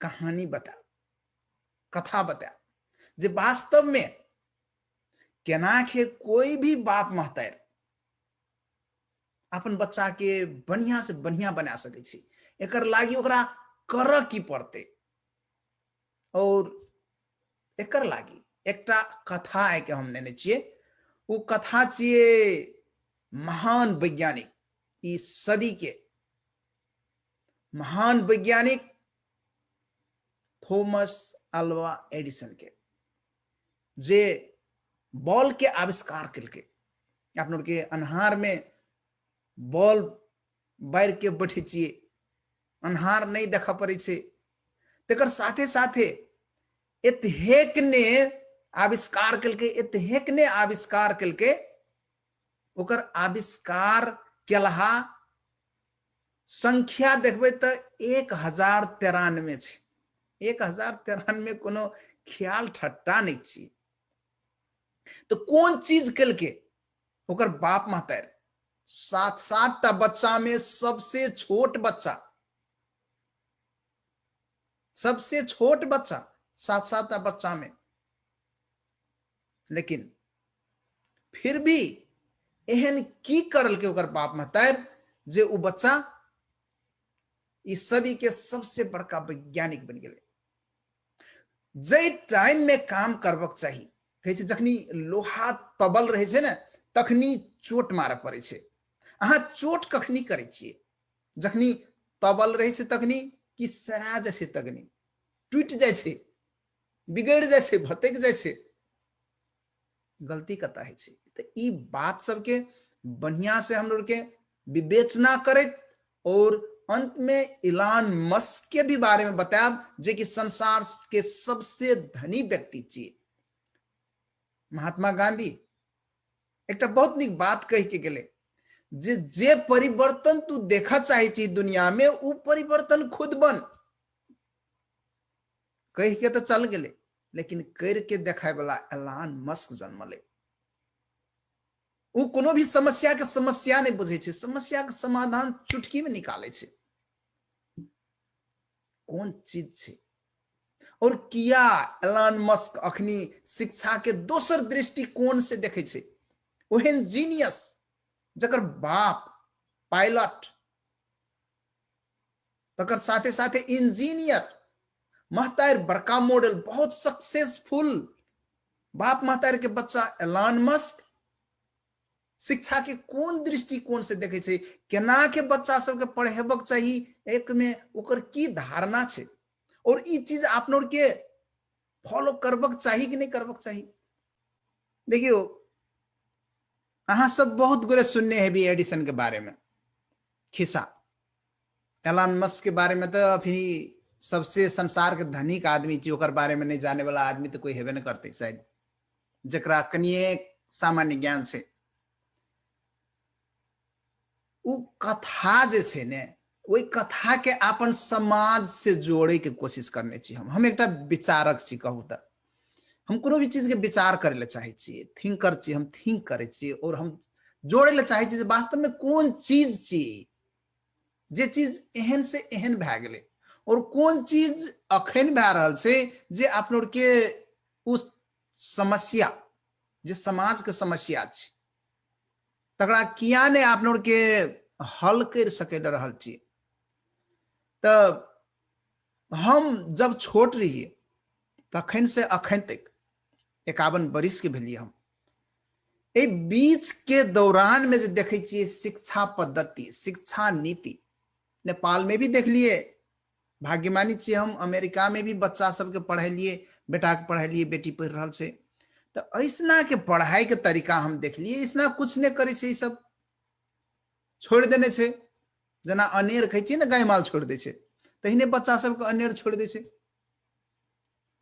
कहानी बता, कथा बता जे वास्तव में केना के कोई भी बाप महतारी अपन बच्चा के बढ़िया से बढ़िया बना सकै छी। एकर लागी ओकरा करऽ की पड़ते और एकर लागी एकटा कथा आइ के हम नेने छियै। वो कथा छियै महान वैज्ञानिक, इस सदी के महान वैज्ञानिक थॉमस अल्वा एडिसन के, जे बॉल के आविष्कार केलकै। अपना के अन्हार में बॉल बार के बैठे छियै, अन्हार नहीं देखा पड़े छै, तेकर साथे साथे एतेक ने आविष्कार केलकै, एतेक ने आविष्कार केलकै, ओकर आविष्कार केलहा संख्या देखबै तऽ 1093 छै। 1093 कोनो ख्याल ठट्टा नहीं छी। तो कौन चीज केलकै ओकर बाप महतारी? 7-7 टा बच्चा में सबसे छोट बच्चा, सबसे छोट बच्चा 7-7 टा बच्चा में, लेकिन फिर भी एहन की करलकै ओकर बाप महतारी जे उ बच्चा इस सदी के सबसे बड़का वैज्ञानिक बन गेलै। जे टाइम में काम करबक चाही, कहै छै जखनी लोहा तबल रहे छै ने तखनी चोट मारे पड़े छै। अहाँ चोट कखनी करे छियै? जखनी तबल रहे छै तखनी, कि सरा जाइ छै तखनी, टूट जाइ छै, बिगड़ जाइ छै, भटक जाइ छै। गलती कता है छै। तो ई बात सबके बढ़िया से हम लोग के विवेचना करैत और अंत में इलान मस्क के भी बारे में बतायब, जे कि संसार के सबसे धनी व्यक्ति छियै। महात्मा गांधी एक बहुत निक बात कह के गेले, जे परिवर्तन तू देखा चाहे छी दुनिया में, उ परिवर्तन खुद बन। कह के तो चल गेले, लेकिन करके देखाए वाला एलान मस्क जन्मले। उ कोनो भी समस्या के समस्या नहीं बुझे छै, समस्या के समाधान चुटकी में निकाले छै। कौन चीज छै? और किया एलान मस्क अखनी शिक्षा के दोसर दृष्टिकोण से देखे छै। ओहन जीनियस जकर बाप पायलट, तकर साथे साथे इंजीनियर, महतारी बड़का मॉडल, बहुत सक्सेसफुल बाप महतारी के बच्चा एलान मस्क शिक्षा के कौन दृष्टिकोण से देखे छै, केना के बच्चा सबके पढ़ेबक चाही, एक में ओकर की धारणा छै, और ई चीज आपन के फॉलो करबक चाही कि नहीं करबक चाही। देखियो, अहाँ सब बहुत गुरे सुनने हैं भी एडिसन के बारे में खिस्सा। एलान मस्क के बारे में तो अभी सबसे संसार के धनिक आदमी छी, ओकर बारे में नहीं जाने वाला आदमी तो कोई हेबे न करते शायद, जकरा कनिए सामान्य ज्ञान छै। उ कथा जे छै ने, वही कथा के अपन समाज से जोड़े के कोशिश करने छी। हम एक विचारक छी, कहू तो हम कोनो भी चीज के विचार करे ले चाहे छी, थिंकर छी, हम थिंक करे छी, और हम जोड़े ले चाहे छी वास्तव में कौन चीज छी, जे चीज एहन से एहन भए गेले, और कौन चीज अखन भए रहल छै जे अपन के उस समस्या, जे समाज के समस्या छै, तकरा किया ने अपन के हल कर सके रहल छी। तो हम जब छोट रहिए तखन से अखन तक 51 बरिस के भेलिए हम, ए बीच के दौरान में जो देखे छिए शिक्षा पद्धति, शिक्षा नीति, नेपाल में भी देख लिए, भाग्यमानी छिए हम, अमेरिका में भी बच्चा सबके पढ़ेलिए, बेटा के पढ़ेलिए, बेटी पढ़ रहल छै। तो ऐसना के पढ़ाई के तरीका हम देख लिए, ऐसना कुछ नहीं करे छै, सब छोड़ देने छै। जना अनेर कहै छिए ना, गाय माल छोड़ दे छै, तहिने बच्चा सबके अनेर छोड़ दे छै।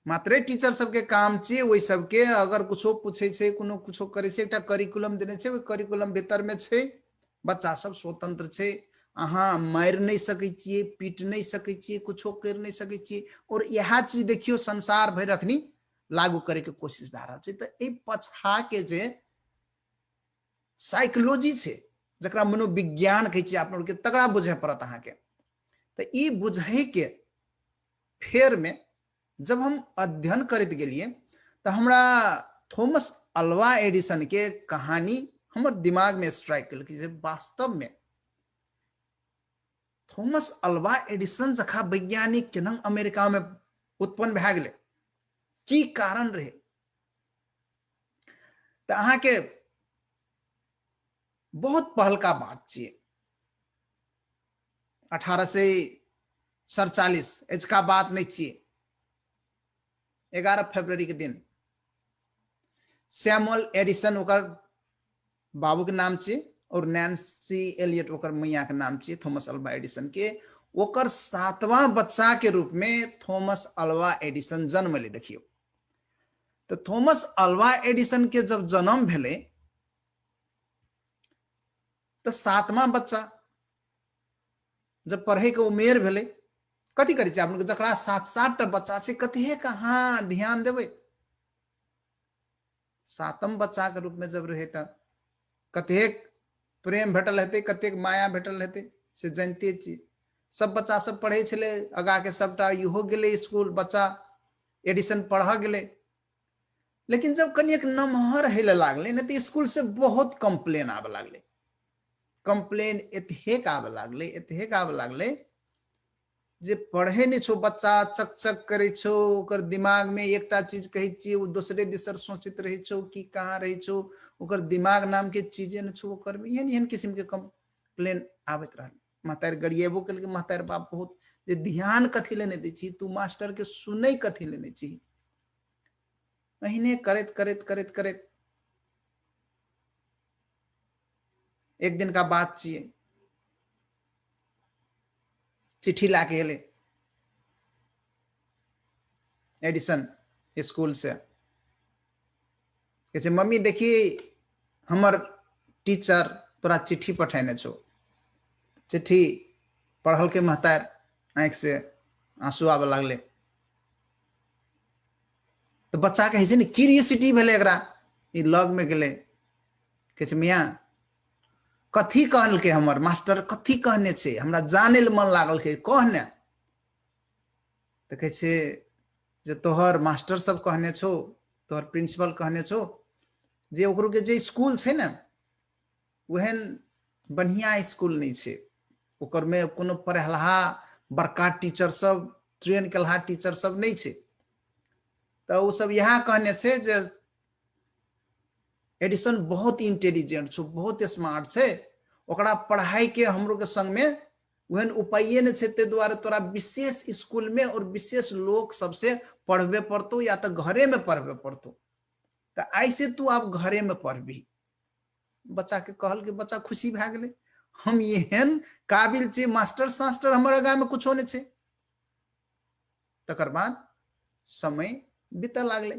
मात्रे टीचर सबके काम छै वही सबके, अगर कुछो पूछे छै, कोनो कुछो करे छै, एकटा करिकुलम देने छै, ओहि करिकुलम भीतर में छै, बच्चा सब स्वतंत्र छै। अहाँ मार नहीं सकै छिए, पीट नहीं सकै छिए, कुछो कर नहीं सकै छिए, और यह चीज देखियो संसार भर अखनी लागू करे के कोशिश भए रहल छै। तो ए पछा के जे साइकोलॉजी छै, जकरा मनोविज्ञान कहै छिए अपन के, तकरा बुझे पड़त अहाँ के। तो ई बुझे के फेर में जब हम अध्ययन करते गेलिए तो हमरा थॉमस अल्वा एडिसन के कहानी हमर दिमाग में स्ट्राइक कल कि वास्तव में थॉमस अल्वा एडिसन जखा वैज्ञानिक केना अमेरिका में उत्पन्न भए गेलै, की कारण रहे। तो अहाँ के बहुत पहलका बात छियै, 1847 एजका बात नहीं छियै। 11 फरवरी के दिन सैमुअल एडिसन ओकर बाबू के नाम छियै और नैन्सी एलियट ओकर मैया के नाम छियै, थॉमस अल्वा एडिसन के ओकर 7वां बच्चा के रूप में थॉमस अल्वा एडिसन जन्म ले। देखियो तो थॉमस अल्वा एडिसन के जब जन्म भेले तो 7वां बच्चा जब पढ़े के उमेर भेले कथी करै छै आपन जकरा 7-7 टा बच्चा छै कथिए कहाँ ध्यान देबै। 7म बच्चा के रूप में जब रहे त कतेक प्रेम भेटल हेतै, कतेक माया भेटल हेतै से जानते छी। सब बच्चा सब पढ़े छले आगा के, सबटा इहो गेले स्कूल, बच्चा एडिसन पढ़ गेले। लेकिन जब कनिक नमहर हेले लागले न तो स्कूल से बहुत कंप्लेन आवे लागले। कंप्लेन एतेक आवे लागले जे पढ़े नहीं छो बच्चा, चक चक करे छो, ओकर दिमाग में एकटा चीज कही छी वो दूसरे दिसर सोचित रहे छो कि कहाँ रहे छो, ओकर दिमाग नाम के चीजें न छो ओकर में। एहन किस्म के कंप्लेन आवत रहल। महतारी गरिएबो कल के महतारी बाप बहुत जे ध्यान कथी लेने दै छी, तू मास्टर के सुनै कथी लेने छी। महीने करत करत करत करत एक दिन का बात चाहिए, चिट्ठी लाके एले एडिसन स्कूल से, कहै मम्मी देखी हमर टीचर तोरा चिट्ठी पठेने छो। चिट्ठी पढ़ल के महतार आँख से आंसू आवे लागले। तो बच्चा कहे न क्यूरियोसिटी भेले, एकरा ई लग में गेले, कहे मियाँ कथी कहल के हमर मास्टर कथी कहने छे, हमरा जाने ल मन लागल के कहने। तो कहे जे तोहर मास्टर सब कहने छो, तोहर प्रिंसिपल कहने छो जे ओकरो के जे स्कूल छे न वहन बढ़िया स्कूल नहीं छे, ओकर में कोनो पढ़लहा बड़का टीचर सब, ट्रेन केलहा टीचर सब नहीं छे। तो वो सब यहाँ कहने छे जे एडिसन बहुत इंटेलिजेंट छो, बहुत स्मार्ट छे, ओकरा पढ़ाई के हमरो के संग में वहन उपाय न छे, ते द्वारा तोरा विशेष स्कूल में और विशेष लोग सबसे पढ़बे पड़तो या तो घरे में पढ़बे पड़तो। तो ऐसे तू आप घरे में पढ़बी। बच्चा के कहल के बच्चा खुशी भए गेले, हम एहन काबिल छे, मास्टर सास्टर हमारा गाँव में कुछो नहीं छे। तकर बाद समय बीते लागले,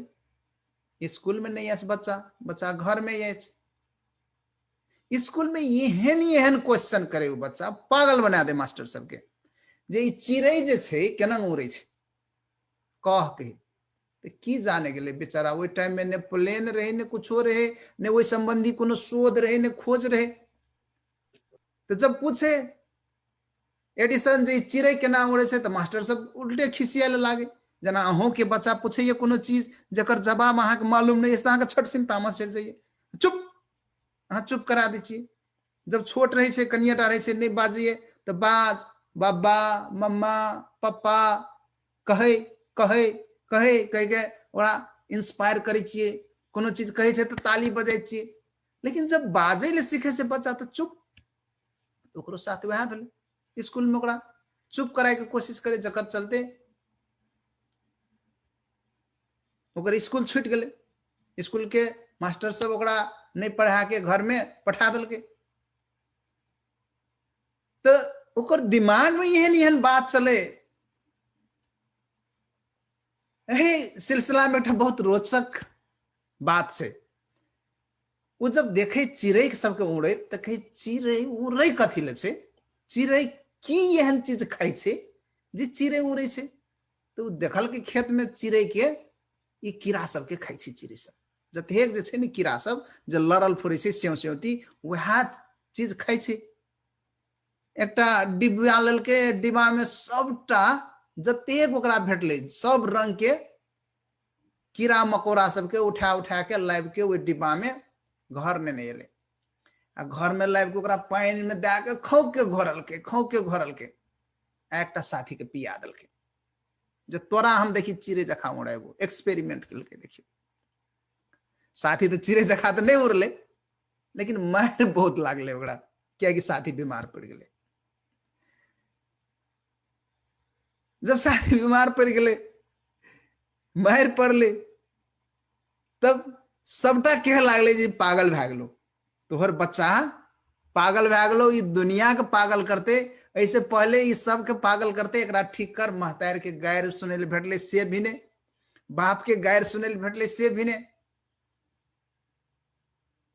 स्कूल में नहीं आछ बच्चा, बच्चा घर में आछ। स्कूल में एहन क्वेश्चन करे वो बच्चा, पागल बना दे मास्टर सबके, जे ई चिड़ै जे छे केना उड़े छे कह के। तो की जाने गेले बेचारा, वो टाइम में न प्लेन रहे न कुछो रहे, न वो संबंधी कोनो शोध रहे न खोज रहे। तो जब पूछे एडिसन जे चिड़ै केना उड़े छे, तो मास्टर सब उल्टे खिसियाले लागे। जना अहों के बच्चा पूछे कोनो चीज जकर जवाब अहाँ के मालूम नहीं है, अहाँ के छट सिन तामस चढ़ जाइए, चुप, अहाँ चुप करा दी छिए। जब छोट रहे छे कनियाटा रहे छे नहीं बाजिए तो बाज, बाबा मम्मा पप्पा कहे कहे कहे कह के ओरा इंस्पायर करे छिए। कोनो चीज कहे छे तो ताली बजाय छिए। लेकिन जब बाजे ले सीखे से बच्चा तो चुप, तो ओकरो साथ वह भेले। स्कूल में ओकरा चुप कराए के कोशिश करे, जकर चलते ओकर स्कूल छूट गए। स्कूल के मास्टर सब ओकरा नहीं पढ़ा के घर में पठा दल के। तो ओकर दिमाग में एहन बात चले। यही सिलसिला में एक बहुत रोचक बात है। वो जब देखे चिड़ै सबके उड़े तो कहे चिड़ै उड़े कथी ले छे, चिड़ै की एहन चीज खाई छे जे चिड़ै उड़े छे। तो देखल के खेत में चिड़ै के ई कीड़ा सबके खाई छे। चिड़ै सब जतेक जे छे ने कीड़ा सब जे लड़ल फुरै छे सेव सेवती, वह चीज खाई छे। एकटा डिब्बा लेल के, डिब्बा में सबटा जतेक ओकरा भेटले सब रंग के कीड़ा मकोड़ा सबके उठा उठा के लाबि के ओहि डिब्बा में घर ने एले आ घर में लाबि के ओकरा पानि में दे के खौक के घोरलकै एकटा साथी के पिया देलकै जे तोरा हम देखी चिड़ै जखा उड़ेबो एक्सपेरिमेंट केलकै देखियो साथी तो चिड़ै जखा तो नहीं उड़ले लेकिन मार बहुत लागले ओकरा कियाकि साथी बीमार पड़ गेले जब साथी बीमार पड़ गेले मार पड़ले तब सबटा कहे लागले जे पागल भए गेलो तोहर बच्चा पागल भए गेलो ई दुनिया के पागल करते ऐसे पहले ई सब के पागल करते एकरा ठीक कर महतार के गायर सुने ले भेटले से भी ने बाप के गायर सुने ले भेटले से भी ने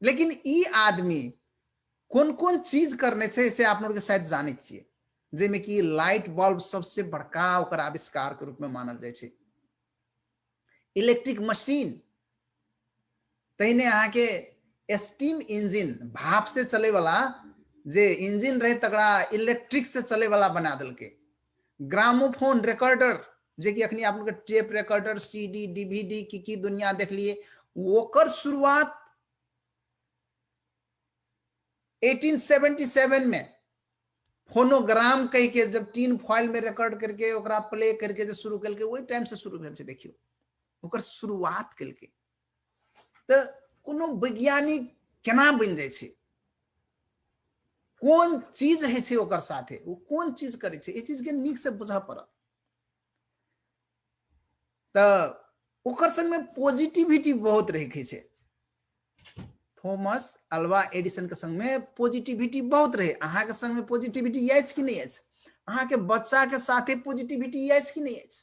लेकिन ई आदमी कौन कौन चीज करने से इसे आप लोग के शायद जाने चाहिए जेमे कि लाइट बल्ब सबसे बड़का ओकर आविष्कार के रूप में मानल जाय छै इलेक्ट्रिक मशीन तहिने अहाँ के स्टीम इंजन भाप से चले वाला जे इंजन रहे तकरा इलेक्ट्रिक से चले वाला बना देलकै ग्रामोफोन रिकॉर्डर जे कि अखनी आप लोग के टेप रिकॉर्डर सीडी डीवीडी की दुनिया देख लिए ओकर शुरुआत 1877 में फोनोग्राम कह के जब टीन फॉइल में रिकॉर्ड करके ओकरा प्ले करके जो शुरू करके वही टाइम से शुरू भेल छै देखियो ओकर शुरुआत केलकै तो कोनो वैज्ञानिक केना बन जाय छै कोन चीज है छै ओकर साथे वो कोन चीज करे छै ए चीज के नीक से बुझा पड़त तो ओकर संग में पॉजिटिविटी बहुत रहे छै थॉमस अल्वा एडिसन के संग में पॉजिटिविटी बहुत रहे अहाँ के संग में पॉजिटिविटी अछि कि नहीं अछि अहाँ के बच्चा के साथे पॉजिटिविटी अछि कि नहीं अछि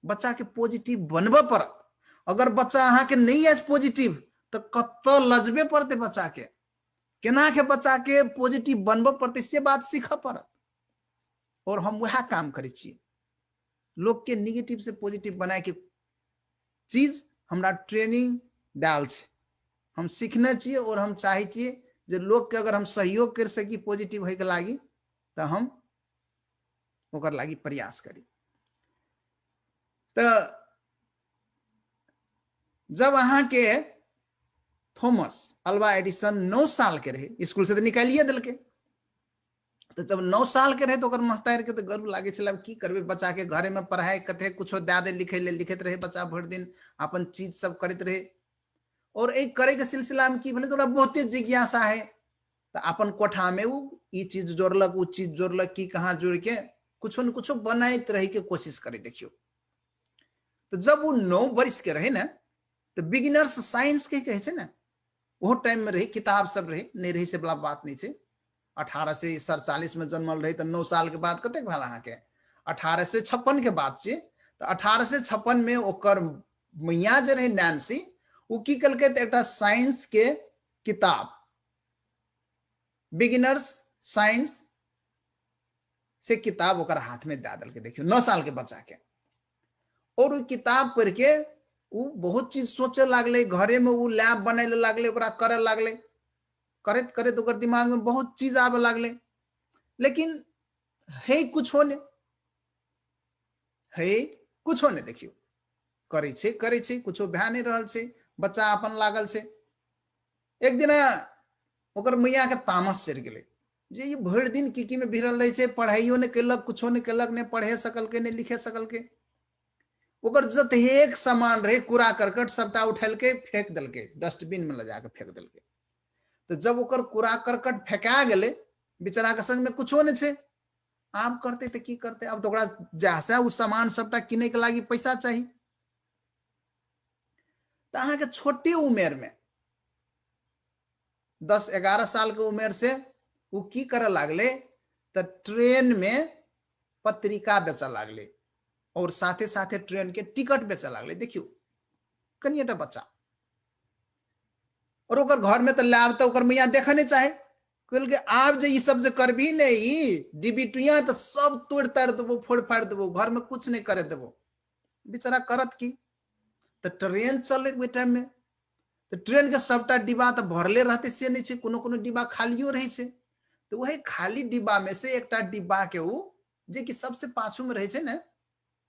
बच्चा के पॉजिटिव बनबे पड़त अगर बच्चा अहाँ के नहीं अछि पॉजिटिव तो कत लजबे पड़ते बच्चा के केना के बच्चा के पॉजिटिव बनबे पड़ते से बात सीख पड़त और हम वह काम करे छी लोग के नेगेटिव से पॉजिटिव बनाए के चीज हमरा ट्रेनिंग डाल छै हम सीखने चाहिए और हम चाहे छिए जे लोग के अगर हम सहयोग कर सकी पॉजिटिव होय के लागी तो हम ओकर लागी प्रयास करी तो जब अहाँ के थॉमस अल्वा एडिसन 9 साल के रहे स्कूल से तो निकालिए दिलके तो जब 9 साल के रहे तो ओकर महतार के तो गर्व लागे छल की करबे बच्चा के घरे में पढ़ाई कथे कुछो दे दे लिखे ले लिखत रहे बच्चा भर दिन अपन चीज सब करत रहे और एक करे के सिलसिला में की भले तोरा बहुते जिज्ञासा है तो अपन कोठा में वो ई चीज जोड़लक वो चीज जोड़लक की कहाँ जोड़ के कुछो न कुछो बनाइत रहे के कोशिश करे देखियो तो जब वो 9 वर्ष के रहे ना तो बिगिनर्स साइंस के कहे छै ना वो टाइम में रही किताब सब रहे नहीं रही से बड़ा बात नहीं छै 1847 में जन्मल रहे तो 9 साल के बाद कते भेल अहाँ के 1856 के बाद छै तो 1856 में ओकर मैया जे रहे नैन्सी वो की कलके तो एक साइंस के किताब बिगिनर्स साइंस से किताब ओकर हाथ में दे दल के देखियो 9 साल के बच्चा के और वो किताब पढ़ के वो बहुत चीज सोचे लागले घरे में वो लैब बने लागले ओकरा करे लागले करत करत ओकर दिमाग में बहुत चीज आवे लागले लेकिन है कुछ होने देखियो करे छै कुछो भए नहीं रहल छै बच्चा अपन लागल छै एक दिन ओकर मैया के तामस चढ़ गेले जे ये भर दिन की में भिड़ल रहे छै पढ़ाइयो नहीं केलक कुछो नहीं केलक नहीं पढ़े सकल के नहीं लिखे सकल के ओकर जतेक सामान रहे कूड़ा करकट सबटा उठल के फेंक देलके डस्टबिन में ले जाके फेंक देलके तो जब ओकर कूड़ा करकट फेंका गेले बेचारा के संग में कुछो नहीं छै आब करते तो की करते अब तो ओकरा जैसे उ सामान सबटा किने के लागी पैसा चाहिए तो अहाँ के छोटी उम्र में 10-11 साल के उम्र से वो की करे लागले तो ट्रेन में पत्रिका बेचे लागले और साथे साथे ट्रेन के टिकट बेचे लागले देखियो कनिएटा बच्चा और ओकर घर में तो लाभ तो ओकर मैया देखे नहीं चाहे कहल के आब जे ई सब जे करबी ने ई डिबिटुया तो सब तोड़ ताड़ देबो फोड़ फाड़ देबो घर में कुछ नहीं करे देबो बेचारा करत की तो ट्रेन चले ओहि टाइम में तो ट्रेन के सबटा डिब्बा तो भरले रहते से नहीं छै कोनो कोनो डिब्बा खालियो रहे छै तो वही खाली डिब्बा में से एकटा डिब्बा के उ जे कि सबसे पाछू में रहे छै ने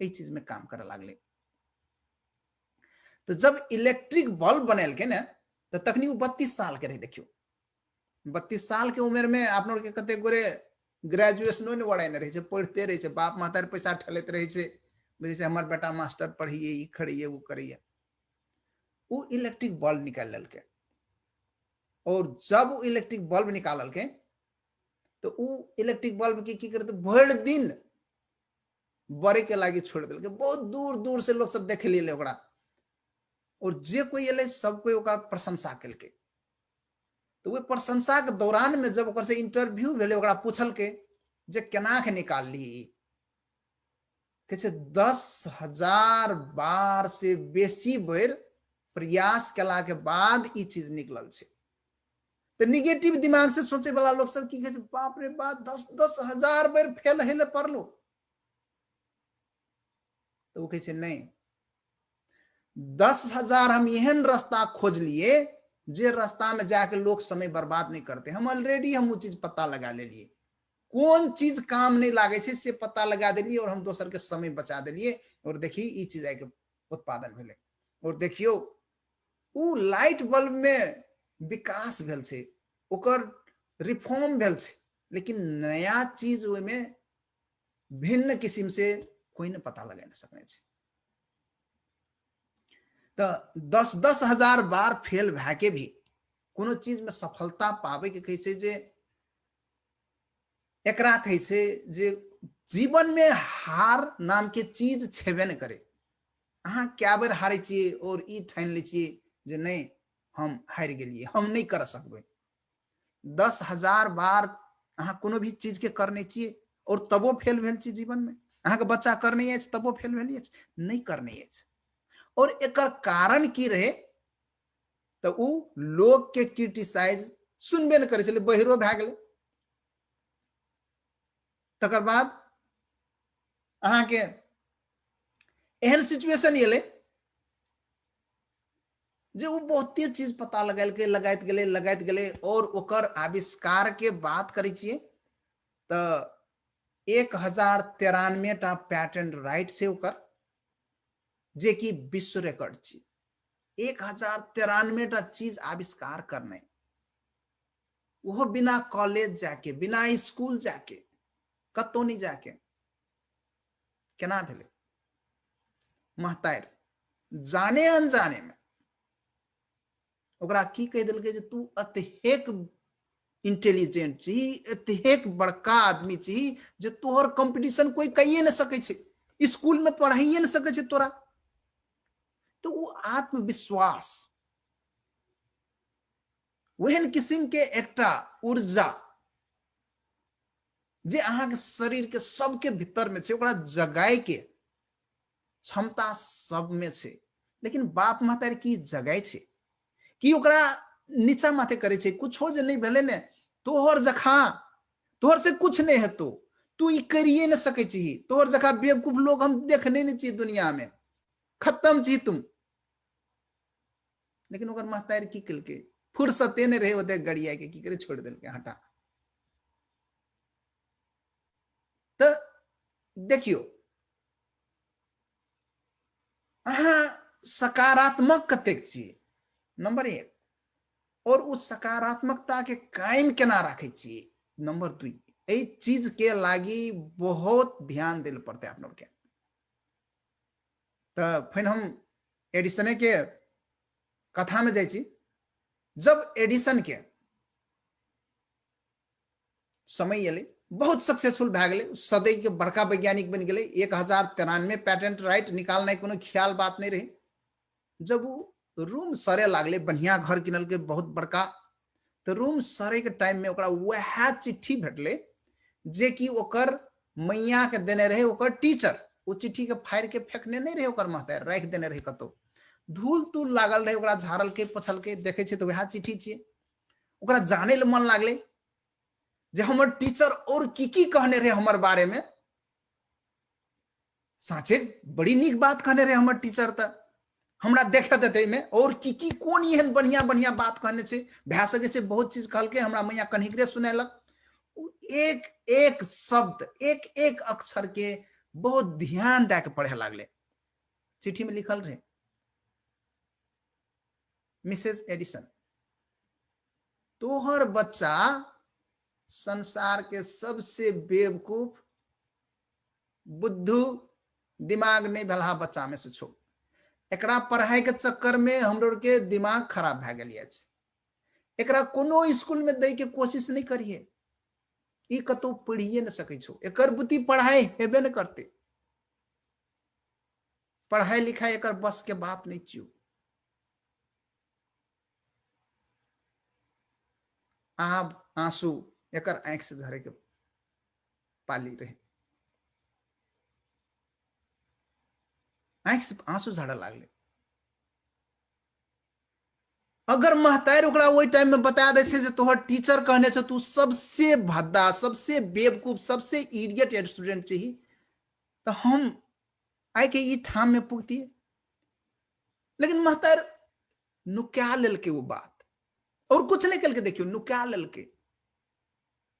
एहि चीज में काम करे लागले। तो जब इलेक्ट्रिक बल्ब बनेलकै ने तो तखनी 32 साल के रहे। देखियो 32 साल के उम्र में आप लोग के कते गोरे ग्रेजुएशनो ने वड़ाई रहे छे, पढ़ते रहे छे, बाप मातार पैसा ठेलैत रहे छे, बुझे छे हमर बेटा मास्टर पढ़िए, ई करिए, वो करिए। वो इलेक्ट्रिक बल्ब निकाल ललके, और जब वो इलेक्ट्रिक बल्ब निकालल के तो वो इलेक्ट्रिक बल्ब के की करते भर दिन बड़े के लागी छोड़ दिल के। बहुत दूर दूर से लोग सब देख लिए ओकरा, और जे कोई एले सब कोई ओकरा प्रशंसा केलके। तो वो प्रशंसा के दौरान में जब ओकर से इंटरव्यू भेले, ओकरा पूछल के जे केना के निकाल ली, कहे 10,000 बार से बेसी बेर प्रयास केला के बाद ई चीज निकलल छे। तो निगेटिव दिमाग से सोचे वाला लोग सब की कहे बाप रे बाप 10,000 बेर फेल हेले पड़लो। तो वो कहे नहीं, 10,000 हम एहन रास्ता खोज लिए जे रास्ता में जाके लोग समय बर्बाद नहीं करते। हम ऑलरेडी हम वो चीज पता लगा ले लिए, कौन चीज काम नहीं लागे छे से पता लगा दिलिए, और हम दोसर के समय बचा दिलिए। और देखिए ई चीज आके उत्पादन भेले। और देखियो उ लाइट बल्ब में विकास भेल छे, ओकर रिफॉर्म भेल छे, लेकिन नया चीज ओय में भिन्न किस्म से कोई ने पता लगा नहीं सकने छे। तो 10,000 बार फेल भै के भी कोनो चीज में सफलता पावे के कहे छे जे एकरा कहे छे जे जीवन में हार नाम के चीज छेबे न करे। अहाँ क्या बेर हारे छिए और ई ठान ले छिए जे नहीं हम हार गेलिए, हम नहीं कर सकबे। 10,000 बार अहाँ कोनो भी चीज के करने छिए और तबो फेल भेल छी जीवन में। अहाँ के बच्चा करने अछि तबो फेल भेलिए, नहीं करने अछि। और एकर कारण की रहे तो उ लोग के क्रिटिसाइज सुनबे न करे छले, बहिरो भै गेले। तकर बाद अहाँ के एहन सिचुएशन एले जे वो बहुते चीज पता लगाइत गेले और ओकर आविष्कार के बात करे छिए तो 1093 टा पैटेंट राइट से ओकर, जे कि विश्व रिकॉर्ड छी। 1093 टा चीज आविष्कार करने, वो बिना कॉलेज जाके, बिना स्कूल जाके, कतो नहीं जाके। केना भेले? महतार जाने अनजाने में ओकरा की कह दिलके जे तू अतेक इंटेलिजेंट छी, अतेक बड़का आदमी छी जे तोहर कंपटीशन कोई कहिए न सके छे, स्कूल में पढ़ाइए न सके छे तोरा। तो वो आत्मविश्वास, वहन किस्म के एकटा ऊर्जा जे अहाँ के शरीर के सबके भीतर में छे, ओकरा जगाए के क्षमता सब में छे। लेकिन बाप महतारी की जगाए छे कि ओकरा नीचा माथे करे छे। कुछ हो जे नहीं भेले ने, तोहर जखा तोहर से कुछ नहीं हेतो, तू ई करिए न सके छी, तोहर जखा बेवकूफ लोग हम देखने नहीं छी दुनिया में, खत्म छी तुम। लेकिन ओकर महतारी की कलके, फुर्सते नहीं रहे ओते गड़िया के की करे छोड़ दिलके, हटा। तो देखियो अहाँ सकारात्मक कतेक छिए, नंबर 1, और उस सकारात्मकता के कायम केना राखे छिए, नंबर 2। ए चीज के लागी बहुत ध्यान दिल पड़ते आप लोग के। तो फिर हम एडिसन के कथा में जाए छी। जब एडिसन के समय एले, बहुत सक्सेसफुल भै गेले, सदै के बड़का वैज्ञानिक बन गेले, 1093 पैटेंट राइट निकालना कोनो ख्याल बात नहीं रहे। जब वो रूम सरे लागले, बढ़िया घर किनल के बहुत बड़का, तो रूम सरे के टाइम में ओकरा वह चिट्ठी भेटले जे कि ओकर मैया के देने रहे ओकर टीचर। वो चिट्ठी के फाड़ के फेंकने नहीं रहे ओकर महतार, राख देने रहे कतो। धूल तूल लागल रहे, ओकरा झाड़ल के पोछल के देखे छे तो वह चिट्ठी छिए। ओकरा जाने ले मन लागले जे हमर टीचर और की कहने रहे हमर बारे में। साचे बड़ी नीक बात कहने रहे हमर टीचर, त हमरा देखे देते में और की कोन एहन बढ़िया बढ़िया बात कहने छे। भै सके छे बहुत चीज कहल के, हमरा मैया कन्हिकरे सुनेलक। एक एक शब्द, एक एक अक्षर के बहुत ध्यान दे के पढ़े लागले। चिट्ठी में लिखल रहे, मिसेस एडिसन, तोहर बच्चा संसार के सबसे बेवकूफ, बुद्धू, दिमाग नहीं भला बच्चा में से छो। एकरा पढ़ाई के चक्कर में हमरो के दिमाग खराब भए गेल अछि। एकरा कोनो स्कूल में दे के कोशिश नहीं करिए, ई कतौ पढ़िए न सकै छो। एकर बुद्धि पढ़ाई हेबे न करते। पढ़ाई लिखाई एकर बस के बात नहीं छियो। आब आंसू एकर आंख से झरे के पाली रहे, आंख से आंसू झड़े लागले। अगर महतारी ओकरा ओई टाइम में बता दे छे जे तोहर टीचर कहने छे तू सबसे भद्दा, सबसे बेवकूफ, सबसे इडियट स्टूडेंट छी, तो हम आई के ई ठाम में पुगतिए। लेकिन महतार नुका लेलके वो बात, और कुछ नहीं करके देखियो, नुका लेलके।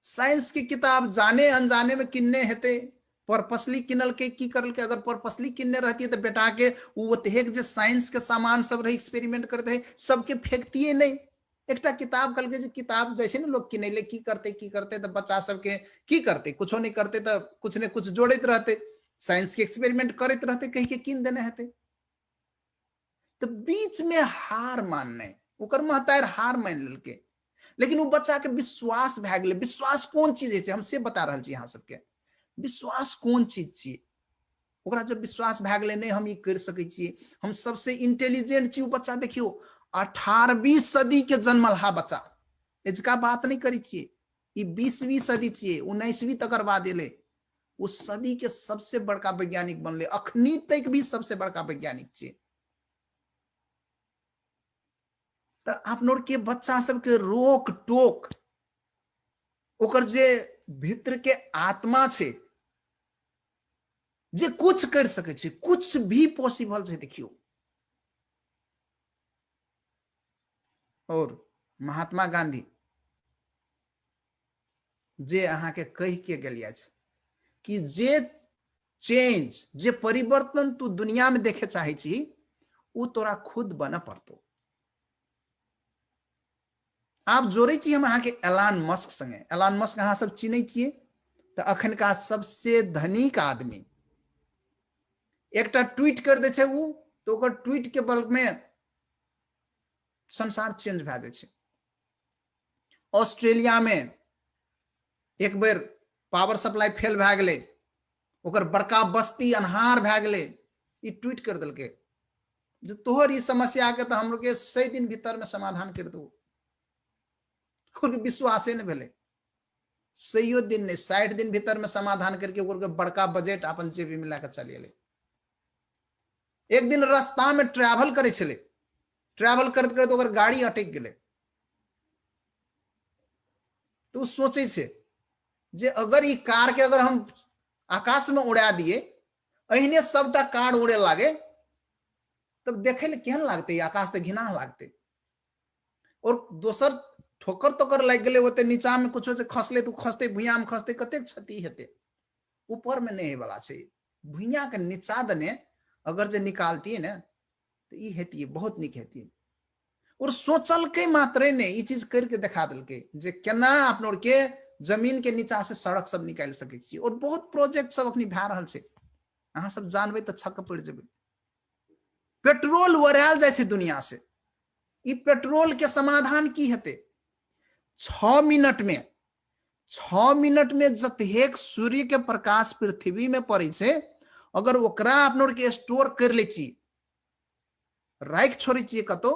साइंस की किताब जाने अनजाने में किन्ने हेते, पर्पसली किनल के की करल के। अगर पर्पसली किन्ने रहती है तो बेटा के ओतेक जे साइंस के सामान सब रहे, एक्सपेरिमेंट करते रहे, सबके फेंकतिए नहीं। एकटा किताब कल के, किताब जैसे ना लोग किनैले की करते तो बच्चा सबके की करते, कुछो नहीं करते तो कुछ ने कुछ जोड़ते रहते, साइंस के एक्सपेरिमेंट करते रहते, कहीं के किन देने हेते। तो बीच में हार मानने, ओकर महतार हार मान लेलके। लेकिन वो बच्चा के विश्वास भए गेलै। विश्वास कोन चीज है, हम से बता रहा छी अहाँ सबके। विश्वास कोन चीज छियै, ओकरा जब विश्वास भए गेलै नहीं हम ई कर सकै छियै, हम सबसे इंटेलिजेंट छी, बच्चा देखियो 18वीं सदी के जन्मलहा बच्चा, एजका बात नहीं करी छियै, ई 20वीं सदी छियै, 19वीं तकर बाद एले। उस सदी के सबसे बड़का वैज्ञानिक बनले, अखनी तक भी सबसे बड़का वैज्ञानिक छियै। तो आप नोर के बच्चा सबके रोक टोक, ओकर जे भीतर के आत्मा छे, जे कुछ कर सके छे, कुछ भी पॉसिबल छे देखियो। और महात्मा गांधी जे अहाँ के कह के गेलिया छे कि जे चेंज, जे परिवर्तन तू दुनिया में देखे चाहे छी, उ तोरा खुद बना पड़तो। आप जोड़े छी हम अहाँ के एलन मस्क संगे। एलन मस्क अहाँ सब चिन्है छियै, तो अखन का सबसे धनिक आदमी। एकटा ट्वीट कर दे छे उ, तो ओकर ट्वीट के बल में संसार चेंज भए जाए छे। ऑस्ट्रेलिया में एक बेर पावर सप्लाई फेल भए गेलै, ओकर बड़का बस्ती अन्हार भए गेलै, ई ट्वीट कर देलकै जे तोहर ई समस्या के तो हम के 100 दिन भीतर में समाधान कर दू। विश्वासे नहीं भेले, 100 दिन नहीं 60 दिन भीतर में समाधान करके ओकर बड़का बजट अपन जेबी में लेकर चल गेले। एक दिन रास्ता में ट्रैवल करे छले, ट्रैवल करते करते ओकर गाड़ी अटक गेले। तो सोचे छे जे अगर ई कार के अगर हम आकाश में उड़ा दिए, अहिने सबटा कार उड़े लागे, तब देखे ले केहन लागते, आकाश तो घिना लागते। और दोसर ठोकर तोकर लग गए होते, नीचा में कुछ खसले तो खसते, भुइया में खसते, कते क्षति हेते। ऊपर में नहीं वाला छे, भुइया के नीचा दने अगर जे निकालती है ना, तो ई हेती बहुत निक हेती। और सोचल के मात्रे ने ई चीज करके दिखा दिल के जे केना अपनों के जमीन के नीचा से सड़क सब निकाल सके छी। और बहुत प्रोजेक्ट सब अखनी भए रहल छे, अहाँ सब जानबे तो छक पड़ जेबे। पेट्रोल वरायल जाए छे दुनिया से, ई पेट्रोल के समाधान की हेते? 6 मिनट में जतेक सूर्य के प्रकाश पृथ्वी में पड़े छे, अगर ओकरा अपनों के स्टोर कर ले छी, राख छोड़े छी कतो,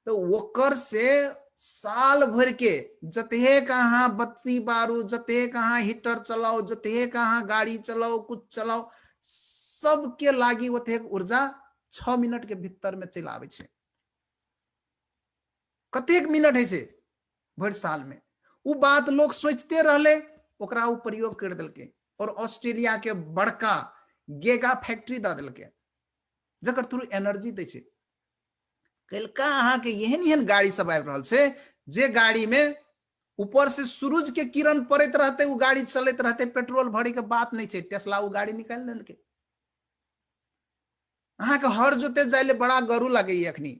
तो ओकर से साल भर के जतेक अहाँ बत्ती बारू, जतेक अहाँ हीटर चलाओ, जतेक अहाँ गाड़ी चलाओ, कुछ चलाओ, सबके लागी ओतेक ऊर्जा 6 मिनट के भीतर में चल आवे छे। कतेक मिनट है से भर साल में, वो बात लोग सोचते रहले, ओकरा वो प्रयोग कर दिलके। और ऑस्ट्रेलिया के बड़का गेगा फैक्ट्री द दिलके, जकर थ्रू एनर्जी दै छे। कलका अहाँ के एहन एहन गाड़ी सब आबि रहल छे, जे गाड़ी में ऊपर से सूरज के किरण पड़त रहते, वो गाड़ी चलते रहते, पेट्रोल भरे के बात नहीं है, टेस्ला वो गाड़ी निकाल लेलके। अहाँ के हर जोते जाए बड़ा गरु लगे, अखनी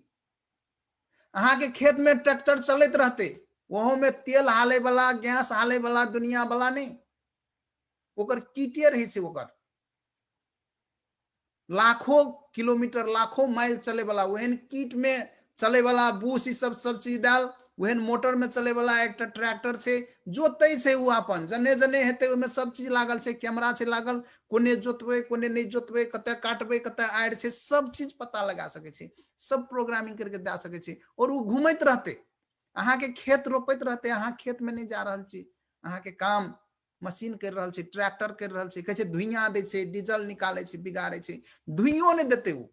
अहाँ के खेत में ट्रैक्टर चलते रहते, वहों में तेल हाले वाला, गैस हाले वाला, दुनिया वाला नहीं, ओकर कीटे रही छै, ओकर लाखों किलोमीटर लाखों माइल चले वाला वहन कीट में चले वाला बूस ई सब चीज डाल, वहन मोटर में चले वाला एक ट्रैक्टर छै, जोते छै वो अपन जने जने हेते ओमे सब चीज लागल छै, कैमरा छै लागल, कोने जोतबे कोने नहीं जोतबे, कते काटबे कते आड़ छै, सब चीज पता लगा सके छै, सब प्रोग्रामिंग करके दे सके छै। और वो घूमत रहते, अहाँ के खेत रोपत रहते, अहाँ खेत में नहीं जा रहल छी, अहाँ के काम मशीन कर रहल छै, ट्रैक्टर कर रहल छै, कहै छै धुइयां दै छै, डीजल निकाले छै, बिगाड़े छै, धुइयों नहीं देते, वो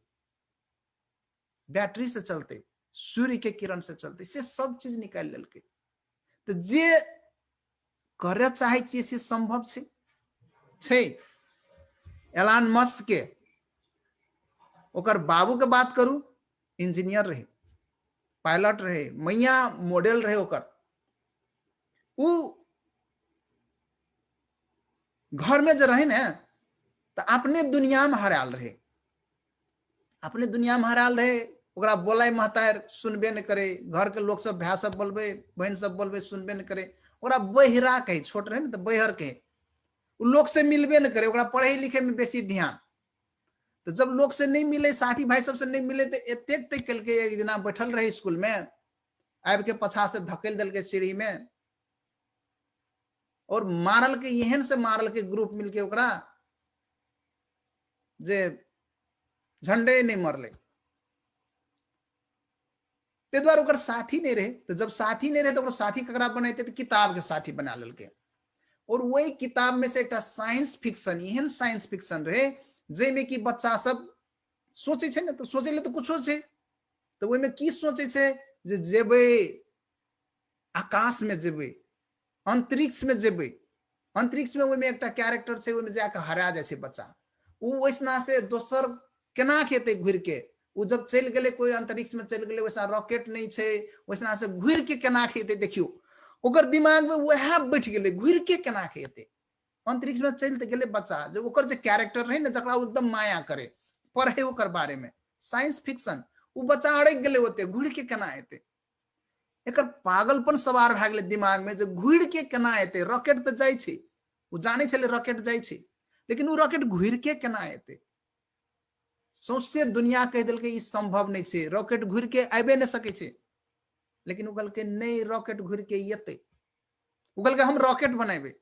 बैटरी से चलते, सूर्य के किरण से चलते, से सब चीज निकाल लेलके। तो जे करे चाहे छियै से संभव छै। एलन मस्क के ओकर बाबू के बात करू, इंजीनियर रहे, पायलट रहे, मैया मॉडल रहे, ओकर उ घर में जो रहे ना तो अपने दुनिया में हराल रहे, अपने दुनिया में हराल रहे, ओकरा बोलाय महतार सुनबे न करे, घर के लोग सब भाई सब बोलबे, बहन सब बोलबे, सुनबे न करे, ओकरा बहिरा कहे, छोट रहे ना तो बहर कहे, लोग से मिलबे न करे, ओकरा पढ़े लिखे में बेसी ध्यान। तो जब लोग से नहीं मिले, साथी भाई सब से नहीं मिले, तो एतेक तक कल के एक दिना बैठल रहे स्कूल में, आबि के पछा से धकेल दल के सीढ़ी में, और मारल के, एहन से मारल के ग्रुप मिलके ओकरा जे झंडे नहीं मरले, ते द्वारा ओकर साथी नहीं रहे। तो जब साथी नहीं रहे तो साथी ककरा बनाते, तो किताब के साथी बना लेलके। और वही किताब में से एक साइंस फिक्शन, एहन साइंस फिक्शन रहे जेमे कि बच्चा सब सोचे छे ना, तो सोचे ले तो कुछो छे, तो वही में की सोचे छे जे जेबे आकाश में, जेबे अंतरिक्ष में, जेबे अंतरिक्ष में, वही में एक कैरेक्टर छे, वही में जाके हरा जाए छे बच्चा, वो वैसना से दोसर केना खेते घुर के, वो जब चल गए कोई अंतरिक्ष में चल गए, वैसा रॉकेट नहीं छे, वैसना से घुर के केना खेते, देखियो ओकर दिमाग में वह बैठ गए, घुर के केना खेते, अंतरिक्ष में चलते गए बच्चा, जो ओकर जे कैरेक्टर रहे ना, जकरा एकदम माया करे, पढ़े ओकर बारे में साइंस फिक्शन, वो बच्चा अड़क गए होते, घुर के केना एते, एकर पागलपन सवार भए गेलै दिमाग में, जो घुर के केना एते, रॉकेट तो जाय छै, वो जाने छले रॉकेट जाय छै, लेकिन वो रॉकेट घुर के केना एते, सौंसे दुनिया कह दिल के संभव नहीं छे, रॉकेट घुर के आबे नहीं सके छे, लेकिन उगल के नहीं, रॉकेट घुर के येते, उगल के हम रॉकेट बनाबे,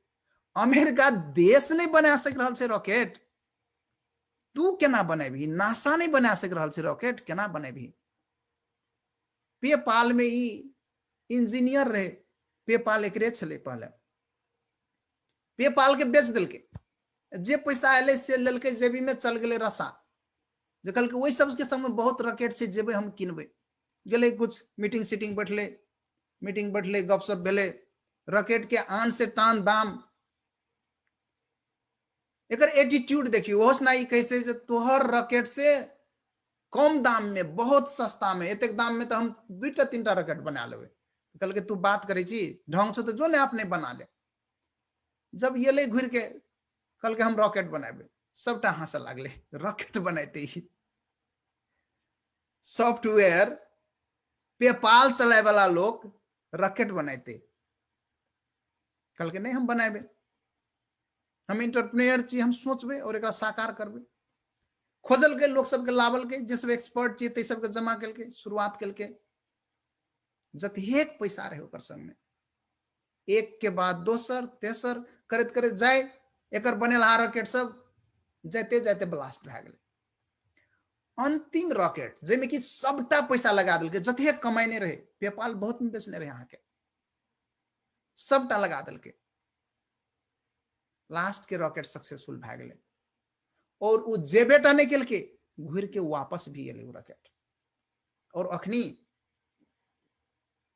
अमेरिका देश नहीं बना सक रहल छे रॉकेट, तू केना बनेबी, नासा नहीं बना सक रहल छे रॉकेट, केना बनेबी। पेपाल में ई इंजीनियर रहे, पेपाल एकरे छले, पहले पेपाल के बेच दिलके, जे पैसा एले से लेलके, जेबी में चल गए रसा, जे कहलके वही सब के संग में बहुत रॉकेट से जेबे हम किनबे, गेले कुछ मीटिंग सीटिंग बैठले, मीटिंग बैठले, गपशप भेले, रॉकेट के आन से टान दाम, एकर एटीट्यूड देखियो, होस ना कैसे जे तोहर रॉकेट से कम दाम में, बहुत सस्ता में, एतेक दाम में तो हम 2टा 3टा रॉकेट बना लेबे, कल के तू बात करे छी ढंग से, तो जो ने अपने बना ले। जब ये ले घुर के कल के हम रॉकेट बनाबे, सबटा हंस लागले, रॉकेट बनाते ही सॉफ्टवेयर पेपाल चलाए वाला लोग रॉकेट बनाते, कल के नहीं हम बनाबे, हम इंटरप्रेन्योर छी, हम सोचबे और एक साकार करबे, खोजल के लोग सबके लावल के, जे सब एक्सपर्ट छी ते सबके जमा करके शुरुआत करके, जतेक पैसा रहे ओकर संग में, एक के बाद दोसर तेसर करत करत जाए, एकर बनेला रॉकेट सब जाते जाते ब्लास्ट भए गेलै, अंतिम रॉकेट जेमे कि सबटा पैसा लगा दिलके, जतेक कमाइने रहे, पेपाल बहुत में बेचने रहे, अहाँ के सबटा लगा दिलके, लास्ट के रॉकेट सक्सेसफुल भए गेलै, और उ जेबेटा नहीं केलके, घुर के वापस भी एले रॉकेट। और अखनी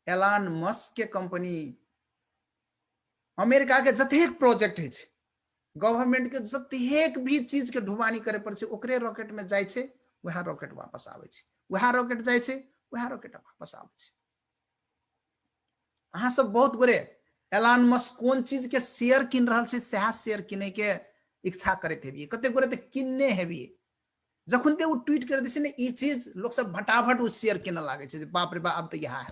एलन मस्क के कंपनी, अमेरिका के जतेक प्रोजेक्ट है, गवर्नमेंट के जतेक भी चीज के ढुबानी करे पड़े, ओकरे रॉकेट में जाए छे, वह रॉकेट वापस आवे छे, वह रॉकेट जाए छे, वह रॉकेट वापस आवे छे। अहाँ सब बहुत गोरे एलान मस्क कोन चीज के शेयर किन रहल छै सएह शेयर किने के इच्छा करैत हेबिए, कते गोरे तऽ किन्ने हेबिए। जखन ते वो ट्वीट कर दै छै ने ई चीज, लोग सब फटाफट उ शेयर किने लागे छै, बाप रे बाप अब तऽ इएह है।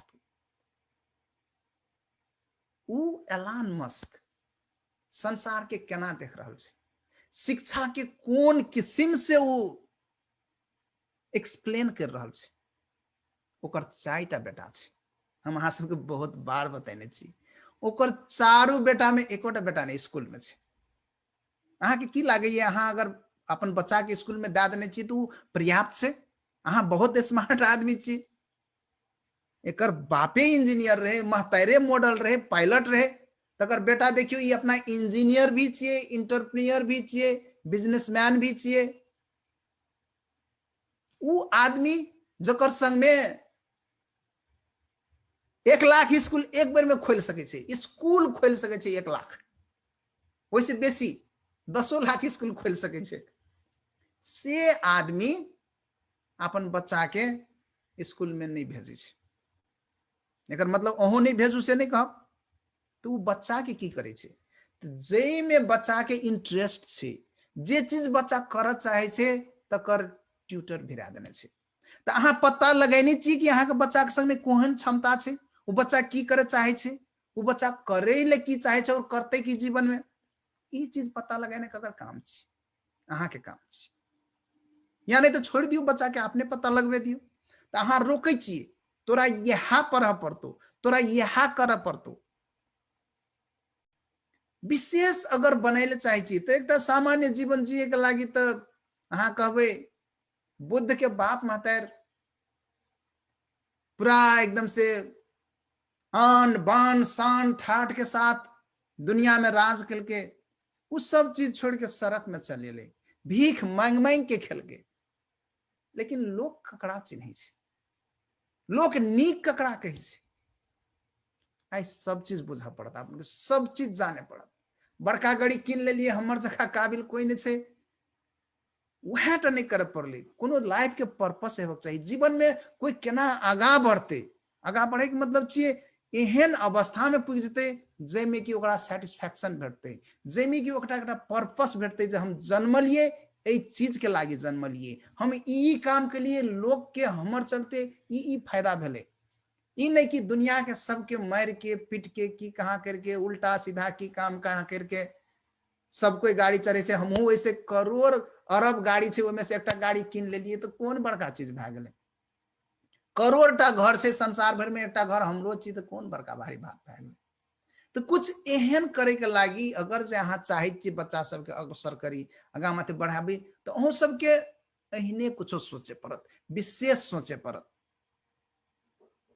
उ एलान मस्क संसार के केना देख रहल छै, शिक्षा के कोन किस्म से वो एक्सप्लेन कर रहल छै। ओकर 4टा बेटा छै, हम अहाँ सबके बहुत बार बतेने छी, ओकर 4 बेटा में एकोटा बेटा नहीं स्कूल में छै। अहाँ के की लागैए, अहाँ अगर अपन बच्चा के स्कूल में दे देने छी तो पर्याप्त छै? अहाँ बहुत स्मार्ट आदमी छी। एकर बापे इंजीनियर रहे, महतैरे मॉडल रहे, पायलट रहे, तकर बेटा देखियो ये अपना इंजीनियर भी छिए, इंटरप्रेन्योर भी छिए, बिजनेसमैन भी छिए। उ आदमी जकर संग में 1 लाख स्कूल एक बेर में खोल सके छै, स्कूल खोल सके छै 1 लाख, वैसे बेसी 10 लाख स्कूल खोल सके छै। से आदमी अपन बच्चा के स्कूल में नहीं भेजे छै। एकर मतलब अहूँ नहीं भेजू से नहीं कहब, तो बच्चा के की करे छै, जे में बच्चा के इंटरेस्ट छै, जे चीज बच्चा कर चाहे छै तकर ट्यूटर भिरा देने छै। तो अहाँ पता लगेने छी कि अहाँ के बच्चा के संग में कोहन क्षमता छै, वो बच्चा की करे चाहे छै, वो बच्चा करे ले की चाहे छै और करते की जीवन में, ई चीज पता लगाने ककर काम छै, अहाँ के काम छै। या नहीं तो छोड़ दियो बच्चा के अपने पता लगबे दियो। तो अहाँ रोके छिए, तोरा यहाँ पढ़ पड़तो, तोरा यहाँ कर पड़तो। विशेष अगर बनैले चाहे छी तो एक सामान्य जीवन जिए के लागी तो अहाँ कहबे बुद्ध के बाप महतार पूरा एकदम से आन बान शान ठाठ के साथ दुनिया में राज करके उस सब चीज छोड़ के सड़क में चले ले, भीख मांग मांग के खेल के। लेकिन लोग ककड़ा चिन्ह छै, लोग नीक ककड़ा कहे छै, आई सब चीज बुझा पड़ता, अपने सब चीज जाने पड़त। बड़का गाड़ी किन लेलिए, हमर जगह काबिल कोई नहीं छै, वह तो नहीं करे पड़ले। कोनो लाइफ के पर्पस हेबाक चाहिए, जीवन में कोई केना आगा बढ़ते, आगा बढ़े के मतलब छिए एहन अवस्था में पुग जते जैमे कि ओकरा सेटिस्फैक्शन भेटते, जैमे कि ओकरा एकटा पर्पस भेटते जे हम जन्मलिए ए चीज के लागी जन्मलिए, हम ई काम के लिए, लोग के हमर चलते ई फायदा भेले। ई नहीं कि दुनिया के सबके मार के पीट के की कहाँ करके उल्टा सीधा की काम कहाँ करके सब कोई गाड़ी चढ़े से, हमहू वैसे करोड़ अरब गाड़ी छै, ओहिमे से एकटा गाड़ी किन लेलिए तो कौन बड़का चीज भए गेलै। करोड़टा घर से संसार भर में एकटा घर हमरो छी तो कौन बड़का भारी बात भए गेलै। तो कुछ एहन करे के लागी अगर जे अहाँ चाहे छी बच्चा सबके अग्रसर करी, आगा माथे बढ़ाबी, तो अहूँ सबके एहने कुछो सोचे पड़त, विशेष सोचे पड़त।